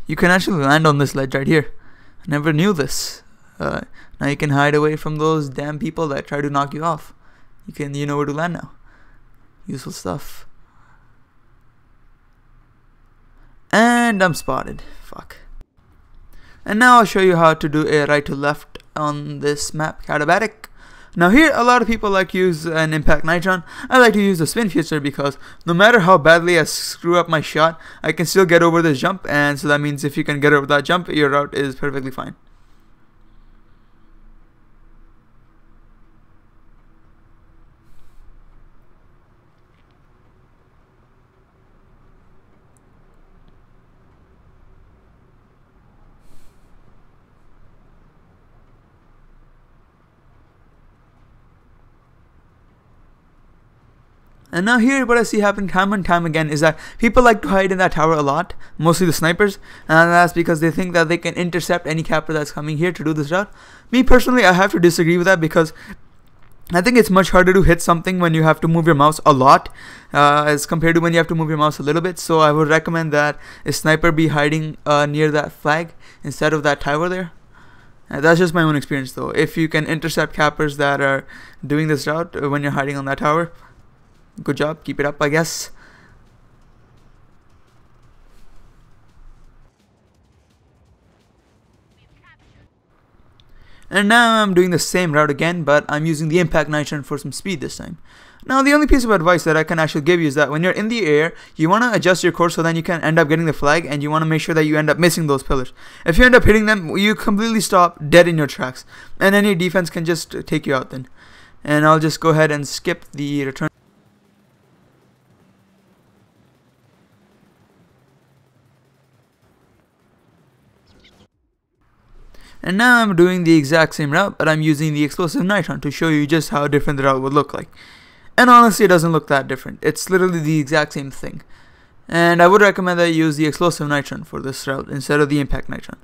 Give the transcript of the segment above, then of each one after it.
you can actually land on this ledge right here. I never knew this. Now you can hide away from those damn people that try to knock you off. You know where to land now. Useful stuff. And I'm spotted. Fuck. And now I'll show you how to do a right to left on this map, Katabatic. Now here, a lot of people like to use an impact nitron. I like to use the spin feature because no matter how badly I screw up my shot, I can still get over this jump, and so that means if you can get over that jump, your route is perfectly fine. And now here, what I see happen time and time again is that people like to hide in that tower a lot, mostly the snipers, and that's because they think that they can intercept any capper that's coming here to do this route. Me personally, I have to disagree with that because I think it's much harder to hit something when you have to move your mouse a lot as compared to when you have to move your mouse a little bit. So I would recommend that a sniper be hiding near that flag instead of that tower there. That's just my own experience though. If you can intercept cappers that are doing this route when you're hiding on that tower, good job, keep it up, I guess. And now I'm doing the same route again, but I'm using the impact nitron for some speed this time. Now the only piece of advice that I can actually give you is that when you're in the air, you want to adjust your course so then you can end up getting the flag, and you want to make sure that you end up missing those pillars. If you end up hitting them, you completely stop dead in your tracks, and any defense can just take you out then. And I'll just go ahead and skip the return. And now I'm doing the exact same route, but I'm using the explosive nitron to show you just how different the route would look like. And honestly, it doesn't look that different. It's literally the exact same thing. And I would recommend that you use the explosive nitron for this route instead of the impact nitron.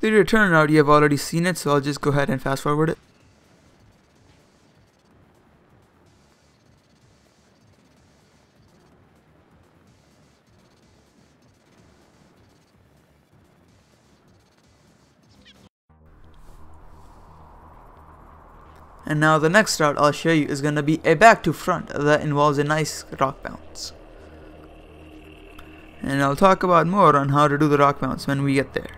The return route, you have already seen it, so I'll just go ahead and fast forward it. And now the next route I'll show you is going to be a back to front that involves a nice rock bounce. And I'll talk about more on how to do the rock bounce when we get there.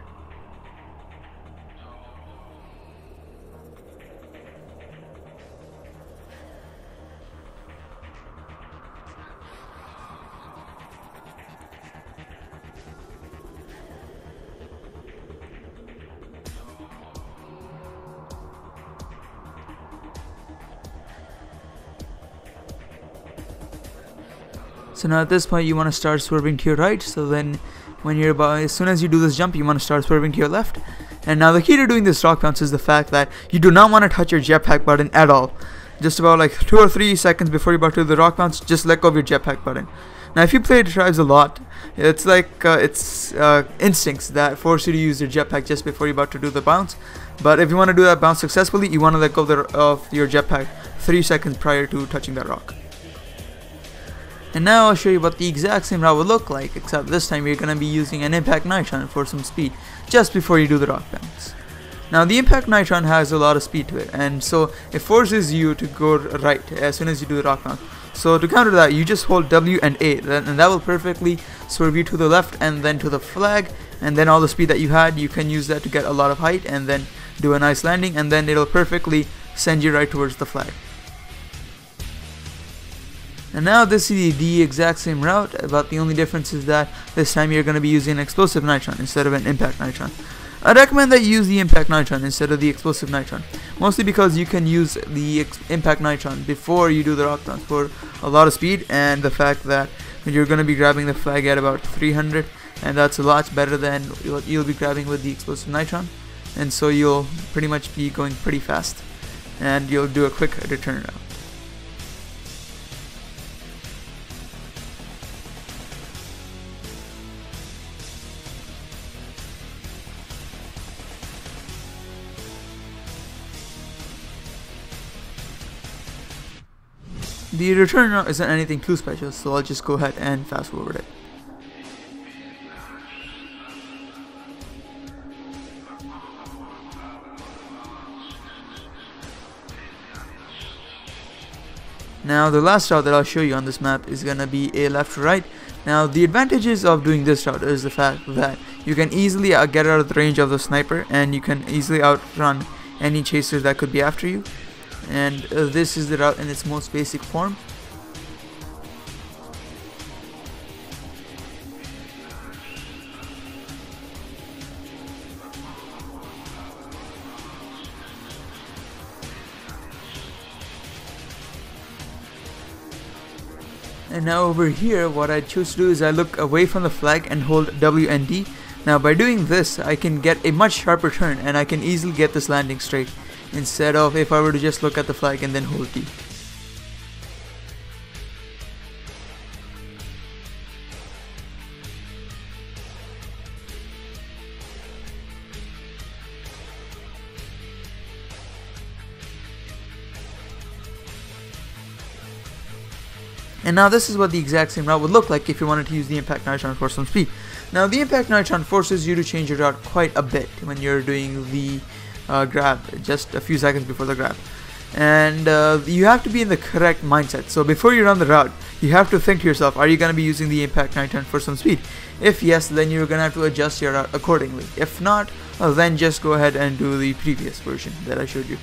So now at this point you want to start swerving to your right, so then when you're as soon as you do this jump, you want to start swerving to your left. And now the key to doing this rock bounce is the fact that you do not want to touch your jetpack button at all. Just about like 2 or 3 seconds before you're about to do the rock bounce, just let go of your jetpack button. Now if you play Tribes a lot, it's like instincts that force you to use your jetpack just before you're about to do the bounce. But if you want to do that bounce successfully, you want to let go of your jetpack 3 seconds prior to touching that rock. And now I'll show you what the exact same route would look like, except this time you're going to be using an impact nitron for some speed just before you do the rock bounce. Now the impact nitron has a lot of speed to it, and so it forces you to go right as soon as you do the rock bounce. So to counter that, you just hold W and A, and that will perfectly swerve you to the left and then to the flag, and then all the speed that you had, you can use that to get a lot of height and then do a nice landing, and then it'll perfectly send you right towards the flag. And now this is the exact same route, but the only difference is that this time you're going to be using an explosive nitron instead of an impact nitron. I recommend that you use the impact nitron instead of the explosive nitron, mostly because you can use the impact nitron before you do the rock bounce for a lot of speed, and the fact that you're going to be grabbing the flag at about 300, and that's a lot better than what you'll be grabbing with the explosive nitron, and so you'll pretty much be going pretty fast. and you'll do a quick return route. The return route isn't anything too special, so I'll just go ahead and fast forward it. Now the last route that I'll show you on this map is gonna be a left to right. Now the advantages of doing this route is the fact that you can easily get out of the range of the sniper, and you can easily outrun any chasers that could be after you. And this is the route in its most basic form. And now over here, what I choose to do is I look away from the flag and hold W and D. Now by doing this, I can get a much sharper turn, and I can easily get this landing straight, instead of if I were to just look at the flag and then hold D. And now this is what the exact same route would look like if you wanted to use the impact nitron for some speed. Now the impact nitron forces you to change your route quite a bit when you're doing the grab, just a few seconds before the grab. And you have to be in the correct mindset. So before you run the route, you have to think to yourself, are you going to be using the impact nitron for some speed? If yes, then you're going to have to adjust your route accordingly. If not, then just go ahead and do the previous version that I showed you.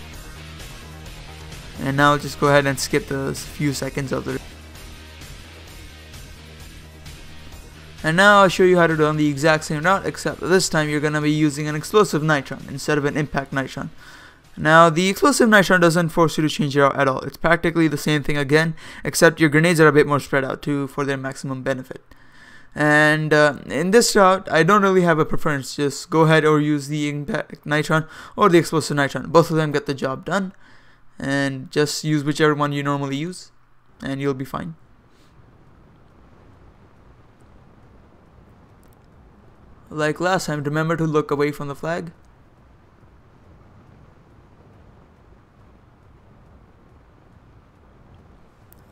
And now just go ahead and skip the few seconds of the. And now I'll show you how to do on the exact same route, except this time you're going to be using an explosive nitron instead of an impact nitron. Now the explosive nitron doesn't force you to change your route at all. It's practically the same thing again, except your grenades are a bit more spread out too for their maximum benefit. And in this route, I don't really have a preference. Just go ahead or use the impact nitron or the explosive nitron. Both of them get the job done. And just use whichever one you normally use, and you'll be fine. Like last time, remember to look away from the flag.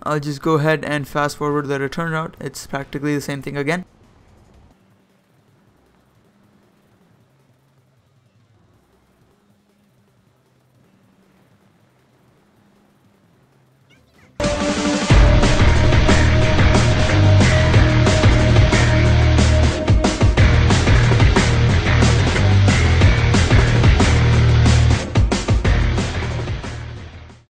I'll just go ahead and fast forward the return route. It's practically the same thing again.